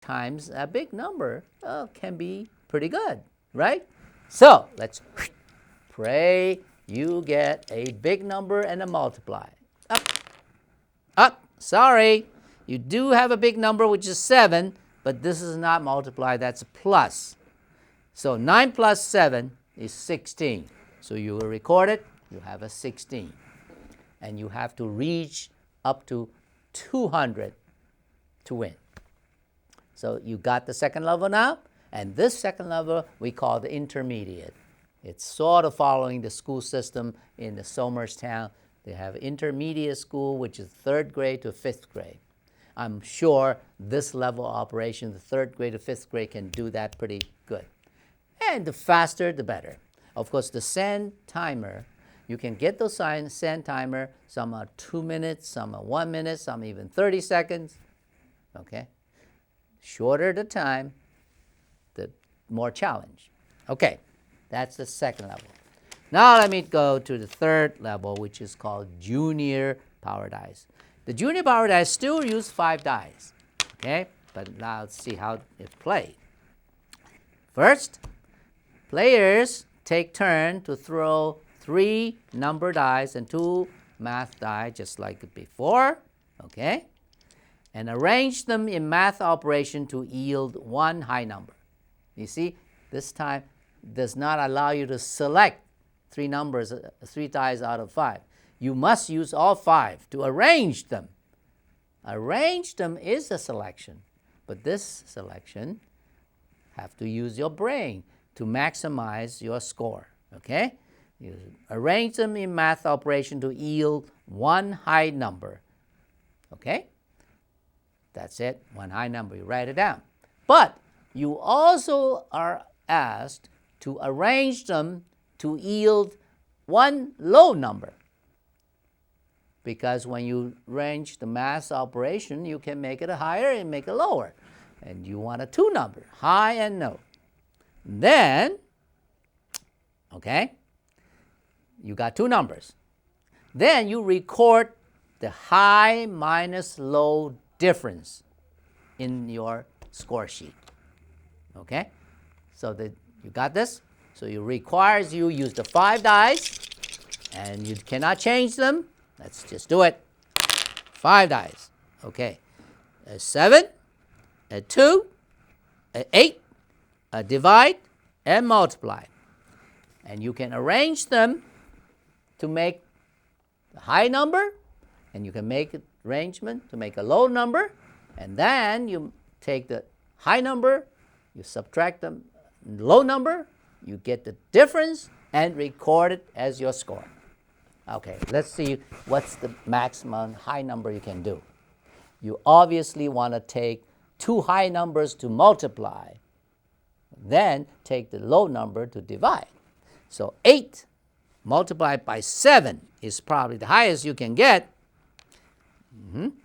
times a big number can be pretty good, right? So let's pray you get a big number and a multiply. Up, up, sorry. You do have a big number, which is 7, but this is not multiply, that's a plus. So 9 plus 7 is 16. So you will record it, you have a 16. And you have to reach up to 200 to win. So you got the second level now, and this second level we call the intermediate. It's sort of following the school system in the Somerstown. They have intermediate school, which is 3rd grade to 5th grade. I'm sure this level of operation, the 3rd grade to 5th grade, can do that pretty good. And the faster, the better. Of course, the sand timer, you can get those sand timer. Some are 2 minutes, some are 1 minute, some even 30 seconds. Okay? Shorter the time, the more challenge. Okay, that's the second level. Now let me go to the 3rd level, which is called junior power dice. The junior power dice still use 5 dice. Okay, but now let's see how it's played. First, players take turn to throw 3 number dice and 2 math die, just like before. Okay, and arrange them in math operation to yield 1 high number. You see, this time does not allow you to select 3 numbers, 3 dice out of 5. You must use all 5 to arrange them. Arrange them is a selection, but this selection have to use your brain to maximize your score. Okay? You arrange them in math operation to yield 1 high number. Okay? That's it, 1 high number. You write it down. But you also are asked to arrange them to yield 1 low number. Because when you arrange the math operation, you can make it a higher and make it lower. And you want a 2 number, high and low. Then, okay, you got 2 numbers. Then you record the high minus low difference in your score sheet. Okay? So you got this? So it requires you use the 5 dice, and you cannot change them. Let's just do it. 5 dice. Okay. A 7, a 2, a 8, a divide, and multiply. And you can arrange them to make a high number, and you can make an arrangement to make a low number, and then you take the high number, you subtract the low number, you get the difference, and record it as your score. Okay, let's see what's the maximum high number you can do. You obviously want to take 2 high numbers to multiply, then take the low number to divide. So 8 multiplied by 7 is probably the highest you can get.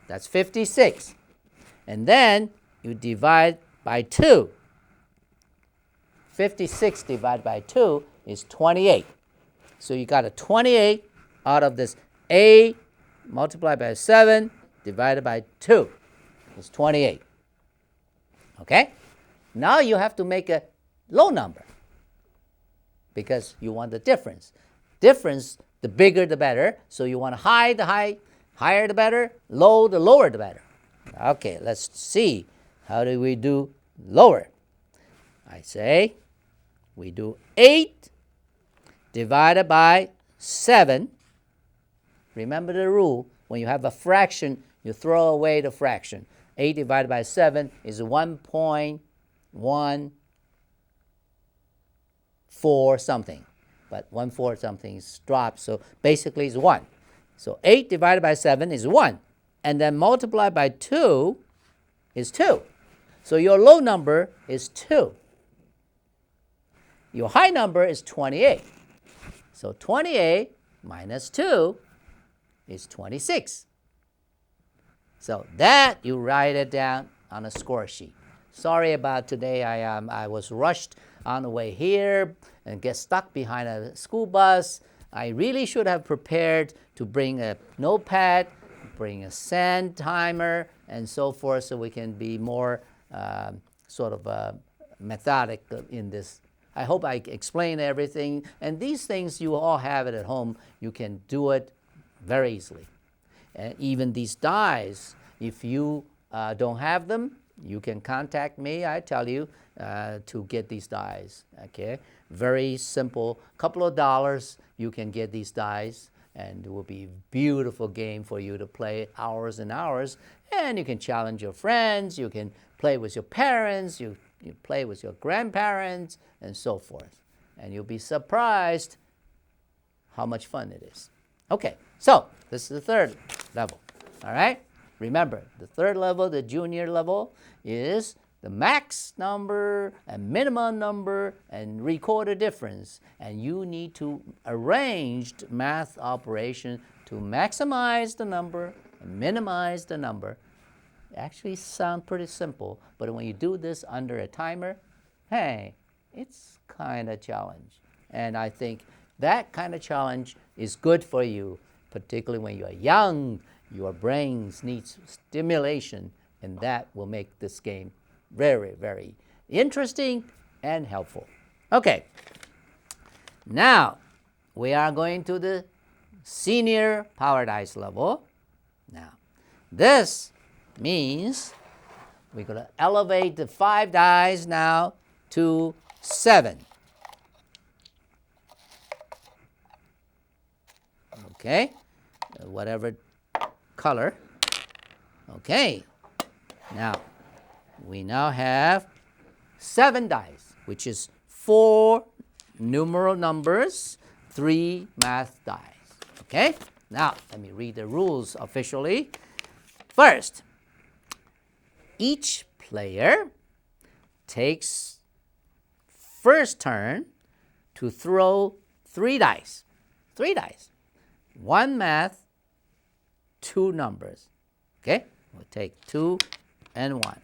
That's 56. And then you divide by 2. 56 divided by 2 is 28. So you got a 28 out of this 8 multiplied by 7 divided by 2 is 28. Okay? Now you have to make a low number because you want the difference. Difference, the bigger the better. So you want high, the higher the better, low, the lower the better. Okay, let's see. How do we do lower? I say we do 8 divided by 7. Remember the rule. When you have a fraction, you throw away the fraction. 8 divided by 7 is 1.14 something. But 1/4 something is dropped, so basically it's 1. So 8 divided by 7 is 1. And then multiplied by 2 is 2. So your low number is 2. Your high number is 28. So 28 minus 2 is 26. So that you write it down on a score sheet. Sorry about today. I was rushed on the way here and get stuck behind a school bus. I really should have prepared to bring a notepad, bring a sand timer, and so forth, so we can be more sort of methodic in this. I hope I explain everything. And these things, you all have it at home. You can do it very easily. And even these dies, if you don't have them, you can contact me, I tell you, to get these dies. Okay, very simple. Couple of dollars, you can get these dies, and it will be a beautiful game for you to play hours and hours. And you can challenge your friends, you can play with your parents, you play with your grandparents, and so forth. And you'll be surprised how much fun it is. Okay, so this is the third level. All right? Remember, the third level, the junior level, is the max number and minimum number and record a difference. And you need to arrange math operation to maximize the number and minimize the number. Actually sound pretty simple, but when you do this under a timer, hey, it's kind of challenge. And I think that kind of challenge is good for you, particularly when you're young. Your brains needs stimulation, and that will make this game very, very interesting and helpful. Okay, now we are going to the senior power dice level. Now, this means we're going to elevate the 5 dice now to 7. Okay, whatever color. Okay, now we now have 7 dice, which is 4 numeral numbers, 3 math dice. Okay, now let me read the rules officially. First, each player takes first turn to throw 3 dice. 3 dice. 1 math, 2 numbers. Okay? We'll take 2 and 1.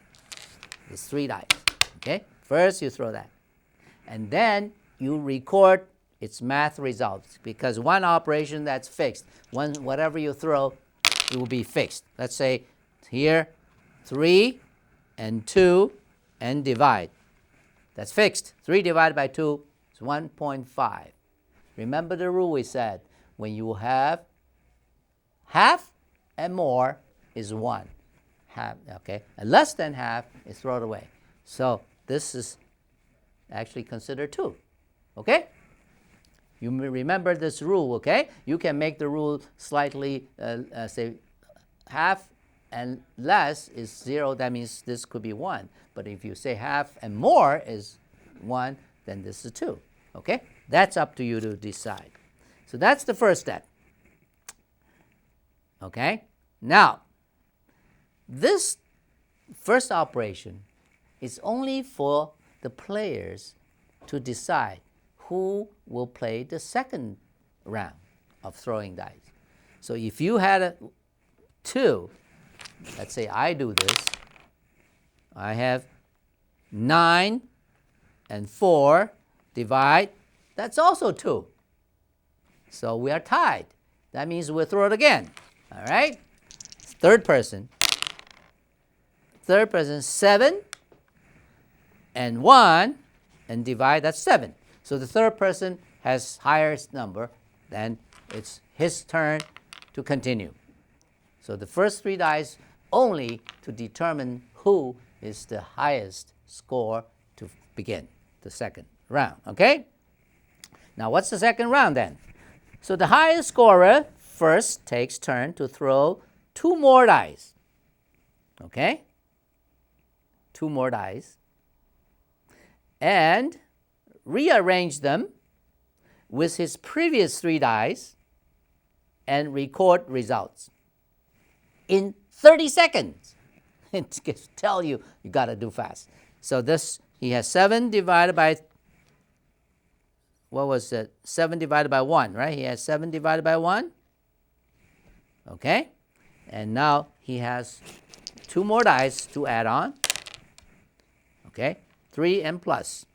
It's 3 dice. Okay? First you throw that. And then you record its math results, because one operation that's fixed. Whatever you throw, it will be fixed. Let's say here 3 and 2 and divide. That's fixed. 3 divided by 2 is 1.5. Remember the rule we said. When you have half and more is 1. Half, okay? And less than half is thrown away. So this is actually considered 2. Okay? You may remember this rule, okay? You can make the rule slightly, say half and less is 0. That means this could be 1. But if you say half and more is 1, then this is 2. Okay? That's up to you to decide. So that's the first step. Okay? Now, this first operation is only for the players to decide who will play the second round of throwing dice. So if you had 2, let's say I do this, I have 9 and 4, divide, that's also 2. So we are tied. That means we'll throw it again. All right? Third person, 7 and 1 and divide, that's 7. So the third person has highest number, then it's his turn to continue. So the first 3 dice only to determine who is the highest score to begin the second round. Okay? Now what's the second round then? So the highest scorer first takes turn to throw 2 more dice. Okay? 2 more dice. And rearrange them with his previous 3 dice and record results in 30 seconds. It tell you got to do fast. So this, he has 7 divided by, what was it? 7 divided by 1, right? He has 7 divided by 1. Okay? And now he has 2 more dice to add on. Okay? 3 and plus.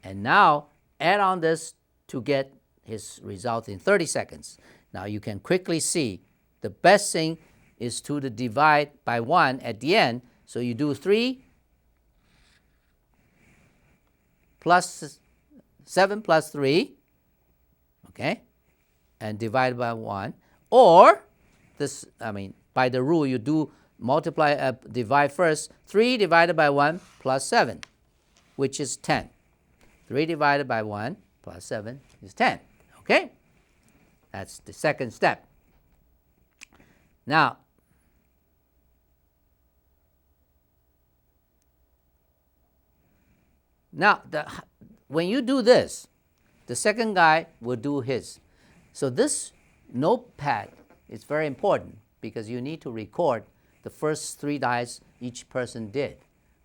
And now add on this to get his result in 30 seconds. Now you can quickly see the best thing is to divide by 1 at the end. So you do 3 plus 7 plus 3, okay, and divide by 1. Or, this, by the rule, you do divide first. 3 divided by 1 plus 7, which is 10. 3 divided by 1 plus 7 is 10, okay? That's the second step. Now, when you do this, the second guy will do his. So this notepad is very important because you need to record the first 3 dice each person did.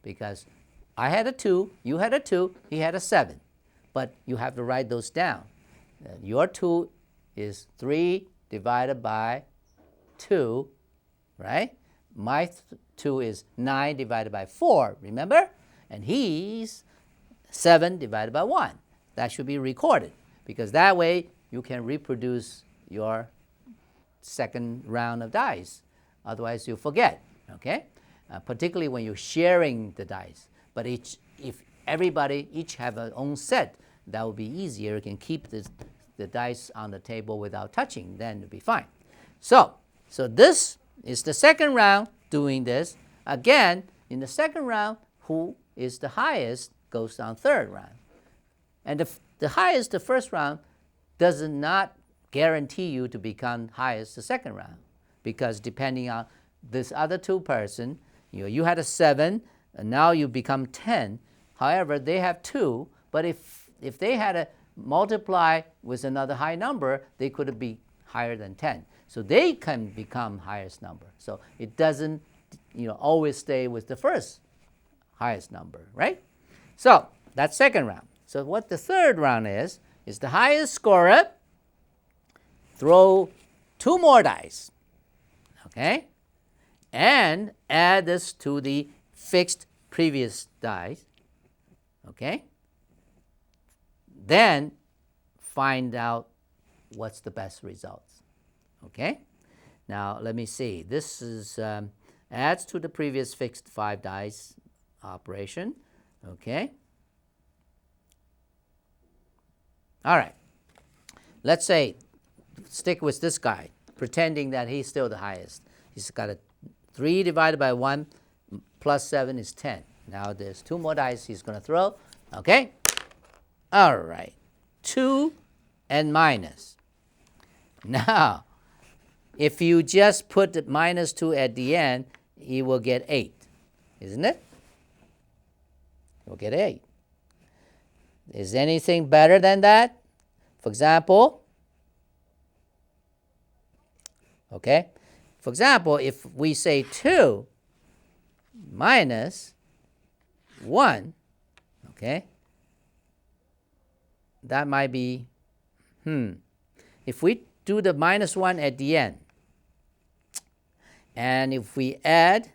Because I had a 2, you had a 2, he had a 7. But you have to write those down. Your 2 is 3 divided by 2, right? My 2 is 9 divided by 4, remember? And he's 7 divided by 1. That should be recorded because that way you can reproduce your second round of dice. Otherwise, you forget, okay? Particularly when you're sharing the dice. But if everybody each have their own set, that would be easier. You can keep the dice on the table without touching, then it'll be fine. So this is the second round doing this. Again, in the second round, who is the highest goes on third round. And the highest the first round does not guarantee you to become highest the second round, because depending on this other 2 person, you had a 7, and now you become 10. However, they have 2, but if they had to multiply with another high number, they could be higher than 10. So they can become highest number. So it doesn't always stay with the first highest number, right? So that's second round. So what the third round is the highest scorer throw 2 more dice, okay, and add this to the fixed previous dice, okay, then find out what's the best results, okay. Now let me see, this is adds to the previous fixed 5 dice operation, okay. All right, let's say, stick with this guy, pretending that he's still the highest. He's got a 3 divided by 1 plus 7 is 10. Now there's 2 more dice he's going to throw, okay? All right, 2 and minus. Now, if you just put the minus 2 at the end, he will get 8, isn't it? He'll get 8. Is anything better than that? For example, okay, for example, if we say 2 minus 1, okay, that might be, if we do the minus 1 at the end, and if we add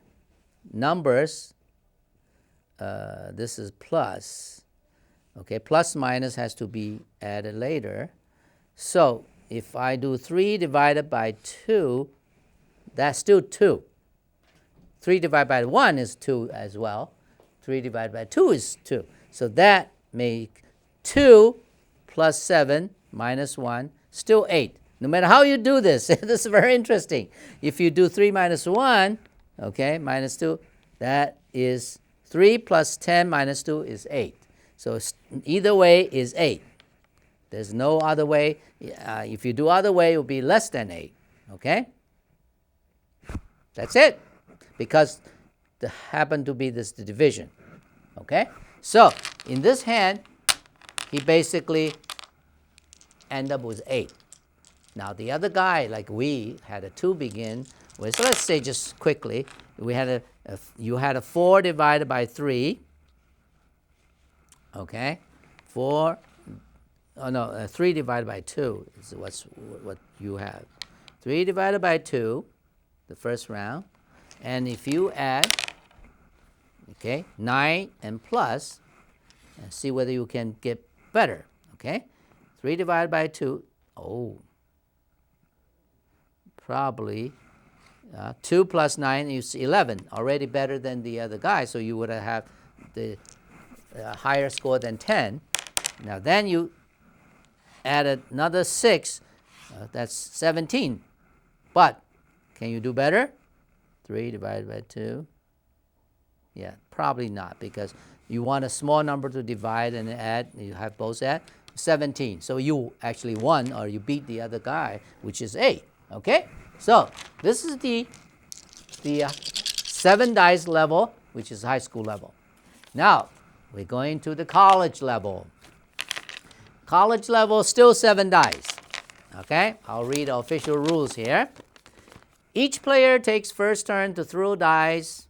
numbers, this is plus, okay, plus minus has to be added later. So if I do 3 divided by 2, that's still 2. 3 divided by 1 is 2 as well. 3 divided by 2 is 2. So that makes 2 plus 7 minus 1, still 8. No matter how you do this, this is very interesting. If you do 3 minus 1, okay, minus 2, that is 3 plus 10 minus 2 is 8. So either way is 8. There's no other way. If you do other way, it will be less than 8, okay? That's it, because there happened to be the division, okay? So in this hand, he basically end up with 8. Now the other guy, like we had a 2 begin with, so let's say just quickly, we had you had a 4 divided by 3, okay? 3 divided by 2 is what you have. 3 divided by 2, the first round, and if you add, okay, 9 and plus, and see whether you can get better, okay? 3 divided by 2, probably 2 plus 9 is 11, already better than the other guy, so you would have the a higher score than 10. Now then you add another 6, that's 17. But can you do better? 3 divided by 2. Yeah, probably not, because you want a small number to divide and add. You have both add. 17. So you actually won, or you beat the other guy, which is A. Okay? So this is the 7 dice level, which is high school level. Now we're going to the college level. College level, still 7 dice. Okay? I'll read the official rules here. Each player takes first turn to throw dice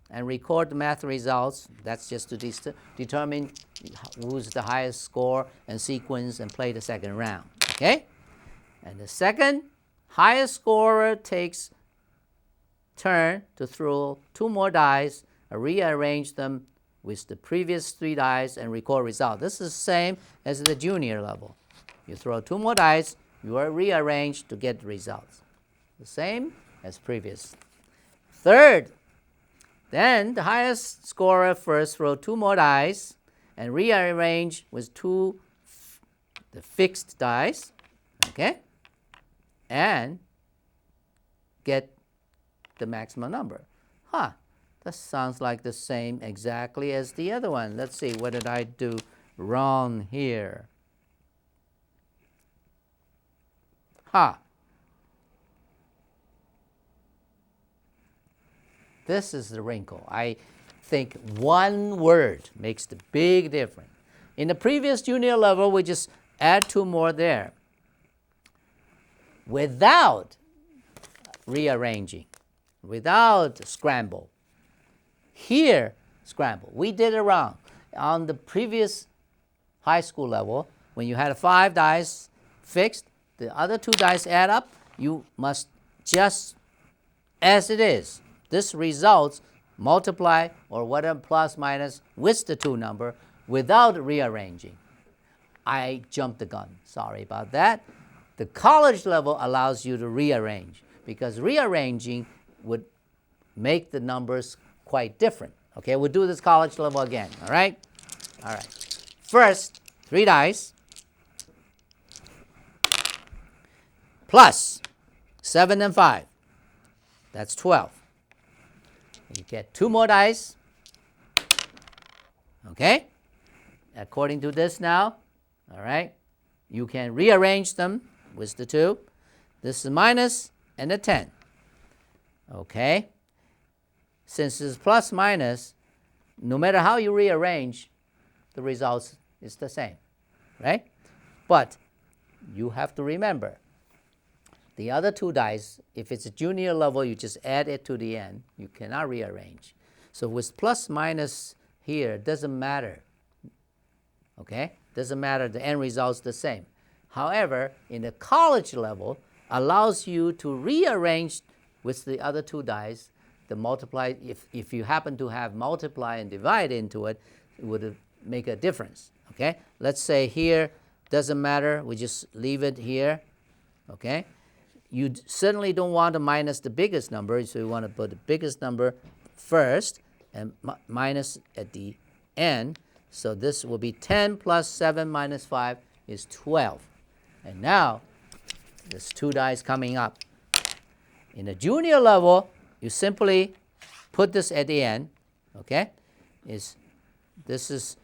and record the math results. That's just to determine who's the highest score and sequence and play the second round. Okay? And the second highest scorer takes turn to throw 2 more dice, rearrange them with the previous 3 dice and record result. This is the same as the junior level. You throw 2 more dice, you are rearranged to get the results. The same as previous. Third, then the highest scorer first throw 2 more dice and rearrange with the fixed dice, okay, and get the maximum number. That sounds like the same exactly as the other one. Let's see, what did I do wrong here? This is the wrinkle. I think one word makes the big difference. In the previous junior level, we just add 2 more there without rearranging, without scramble. Here, scramble. We did it wrong. On the previous high school level, when you had 5 dice fixed, the other 2 dice add up, you must just, as it is, this results multiply or whatever plus minus with the 2 number without rearranging. I jumped the gun. Sorry about that. The college level allows you to rearrange, because rearranging would make the numbers quite different. Okay, we'll do this college level again. All right? All right. First, 3 dice plus 7 and 5. That's 12. You get 2 more dice. Okay? According to this now, all right, you can rearrange them with the 2. This is minus and a 10. Okay? Since it's plus minus, no matter how you rearrange, the results is the same, right? But you have to remember, the other 2 dice, if it's a junior level, you just add it to the end. You cannot rearrange. So with plus minus here, it doesn't matter. Okay? Doesn't matter. The end result's the same. However, in the college level, allows you to rearrange with the other 2 dice, the multiply. If you happen to have multiply and divide into it, it would make a difference. Okay? Let's say here, doesn't matter. We just leave it here. Okay? You certainly don't want to minus the biggest number, so you want to put the biggest number first and minus at the end. So this will be 10 plus 7 minus 5 is 12. And now, there's 2 dice coming up. In the junior level, you simply put this at the end. Okay? This is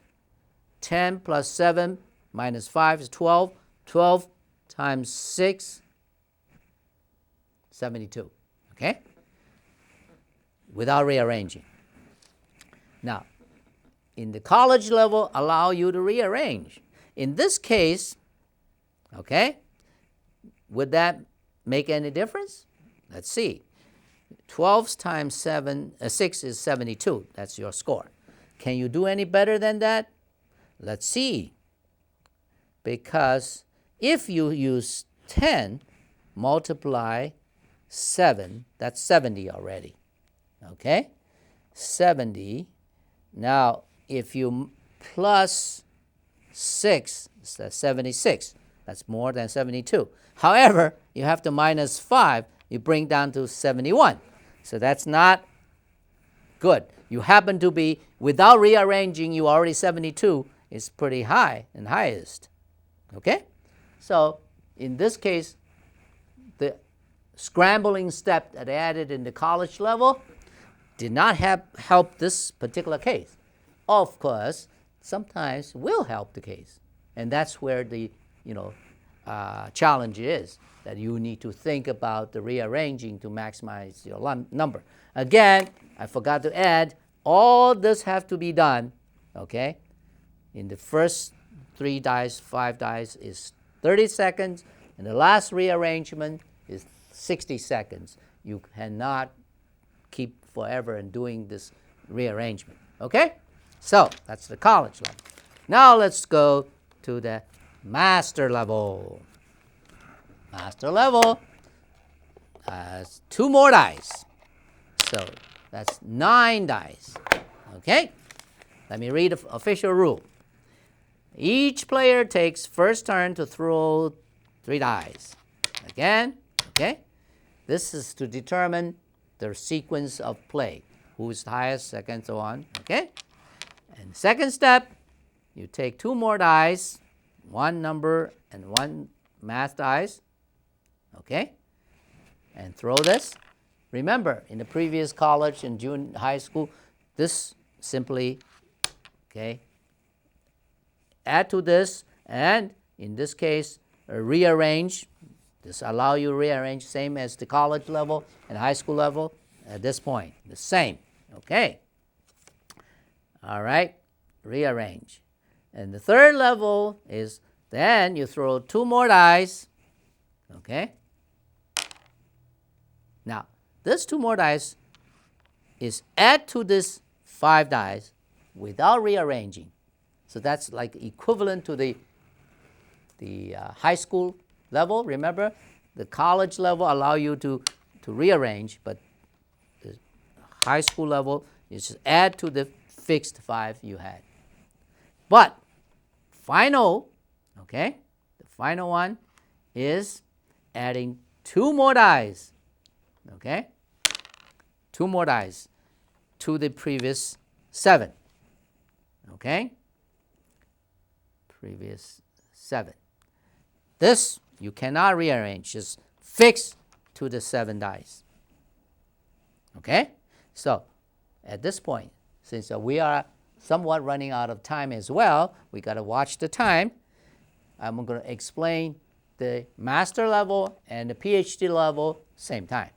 10 plus 7 minus 5 is 12. 12 times 6, 72, okay? Without rearranging. Now, in the college level, allow you to rearrange. In this case, okay, would that make any difference? Let's see. 12 times 6 is 72. That's your score. Can you do any better than that? Let's see. Because if you use 10, multiply 7, that's 70 already. Okay? 70. Now, if you plus 6, that's 76. That's more than 72. However, you have to minus 5. You bring down to 71. So that's not good. you happen to be, without rearranging, you already 72 is pretty high and highest. Okay? So in this case, the scrambling step that I added in the college level did not help this particular case. Of course, sometimes will help the case. And that's where the challenge is, that you need to think about the rearranging to maximize your number. Again, I forgot to add, all this have to be done, okay? In the first 3 dice, 5 dice is 30 seconds, and the last rearrangement is 60 seconds. You cannot keep forever in doing this rearrangement, okay? So that's the college level. Now let's go to the master level. Master level has 2 more dice. So that's 9 dice. Okay? Let me read the official rule. Each player takes first turn to throw 3 dice. Again, okay? This is to determine the sequence of play. Who is the highest, second, so on. Okay? And second step, you take 2 more dice, 1 number and 1 math dice. Okay? And throw this. Remember, in the previous college and junior high school, this simply, okay, add to this, and in this case, rearrange. This allow you to rearrange, same as the college level and high school level at this point. The same. Okay. All right. Rearrange. And the third level is then you throw 2 more dice. Okay. Now, this 2 more dice is add to this 5 dice without rearranging. So that's like equivalent to the high school level. Remember, the college level allow you to rearrange, but the high school level is just add to the fixed 5 you had. But final, okay, the final one is adding 2 more dice. Okay, 2 more dice to the previous 7. Okay, previous 7. This you cannot rearrange, just fix to the 7 dice. Okay, so at this point, since we are somewhat running out of time as well, we got to watch the time. I'm going to explain the master level and the PhD level same time.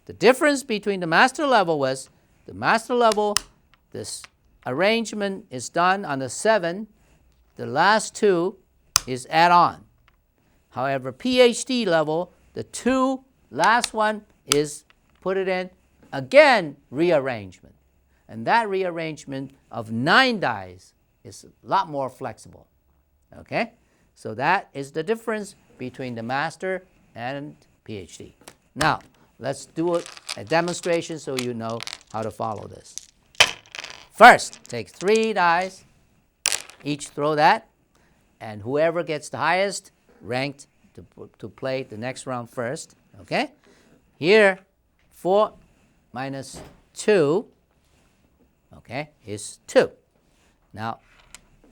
The difference between the master level was the master level, this arrangement is done on the 7. The last 2 is add on. However, PhD level, the 2 last one is put it in, again, rearrangement. And that rearrangement of 9 dice is a lot more flexible. Okay? So that is the difference between the master and PhD. Now, let's do a demonstration so you know how to follow this. First, take 3 dice, each throw that, and whoever gets the highest ranked to play the next round first. Okay? Here, 4 minus 2, okay, is 2. Now,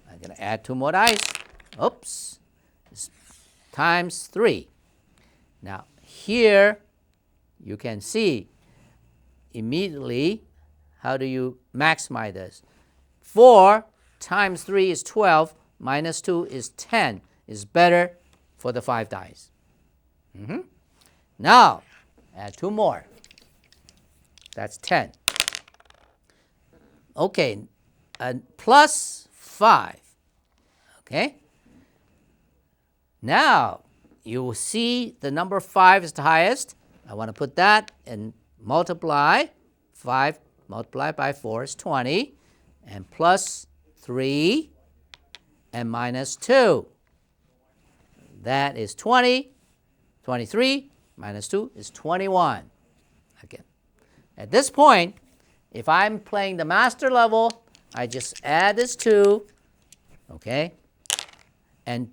I'm going to add 2 more dice. Oops. It's times 3. Now, here, you can see immediately how do you maximize this. 4 times 3 is 12, minus 2 is 10, is better for the 5 dice. Now, add 2 more. That's 10. Okay, plus 5. Okay? Now, you will see the number 5 is the highest. I want to put that and multiply. 5 multiplied by 4 is 20. And plus 3 and minus 2. That is 20. 23 minus 2 is 21. Again. At this point, if I'm playing the master level, I just add this 2, okay, and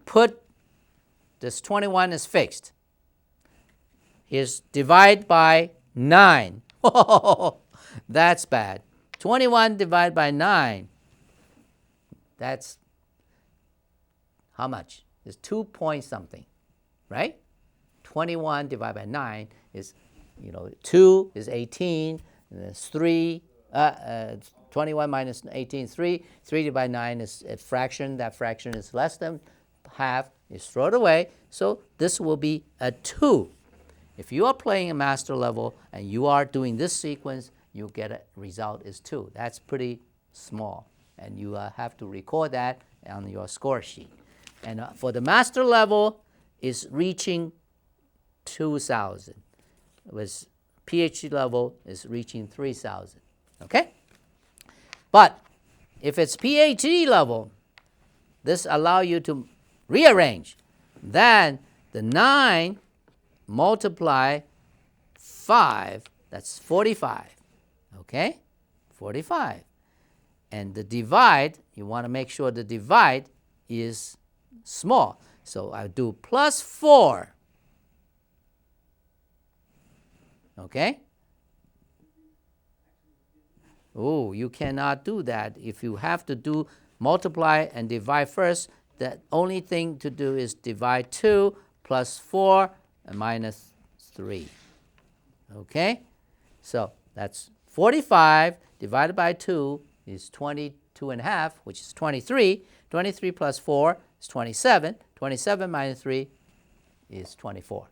put this 21 is fixed. Here's divide by 9. Oh, that's bad. 21 divided by 9, that's how much? It's 2 point something, right? 21 divided by 9 is, 2 is 18, and there's 3, 21 minus 18 is 3. 3 divided by 9 is a fraction. That fraction is less than half. You throw it away. So this will be a 2. If you are playing a master level and you are doing this sequence, you get a result is 2. That's pretty small. And you have to record that on your score sheet. And for the master level, is reaching 2,000. With PhD level, is reaching 3,000. Okay? But if it's PhD level, this allows you to rearrange. Then the 9 multiply 5, that's 45. Okay? 45. And the divide, you want to make sure the divide is small. So I do plus 4. Okay? Oh, you cannot do that. If you have to do multiply and divide first, the only thing to do is divide 2 plus 4 and minus 3. Okay? So that's 45 divided by 2 is 22 and a half, which is 23. 23 plus 4 is 27. 27 minus 3 is 24.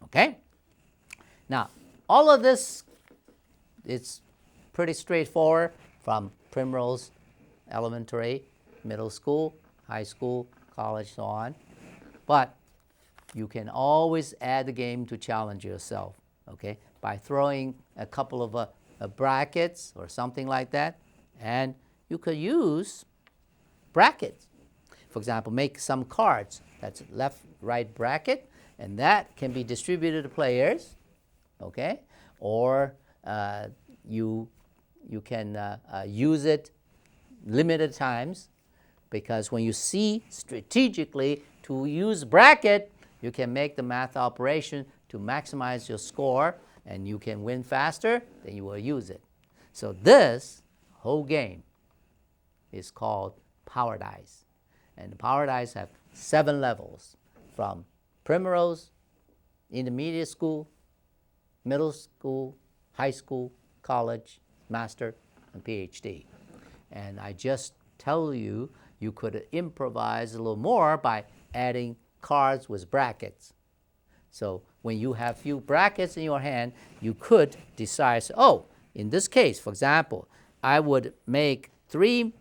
Okay? Now, all of this, it's pretty straightforward from Primrose Elementary, middle school, high school, college, so on. But you can always add the game to challenge yourself, okay, by throwing a couple of brackets or something like that. And you could use brackets. For example, make some cards. That's left-right bracket, and that can be distributed to players, okay? Or you can use it limited times, because when you see strategically to use bracket, you can make the math operation to maximize your score, and you can win faster, then you will use it. So this whole game is called Power Dice. And the Power Dice have 7 levels, from Primrose, intermediate school, middle school, high school, college, master, and PhD. And I just tell you, you could improvise a little more by adding cards with brackets. So when you have few brackets in your hand, you could decide, oh, in this case, for example, I would make 3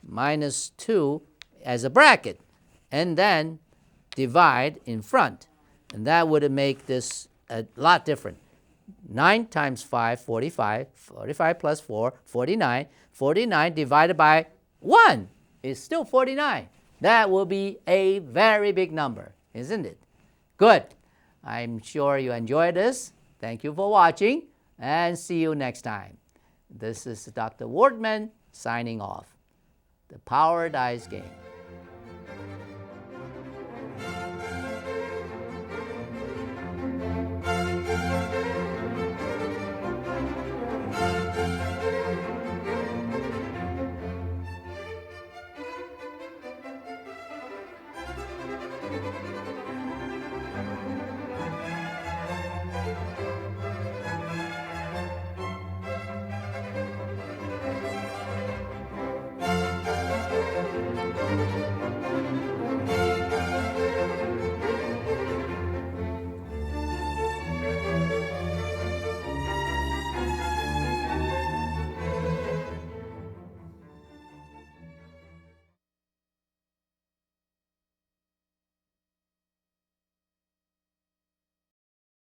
minus 2 as a bracket, and then divide in front. And that would make this a lot different. 9 times 5, 45. 45 plus 4, 49. 49 divided by 1 is still 49. That will be a very big number, isn't it? Good. I'm sure you enjoyed this. Thank you for watching, and see you next time. This is Dr. Wardman signing off. The Power Dice Game.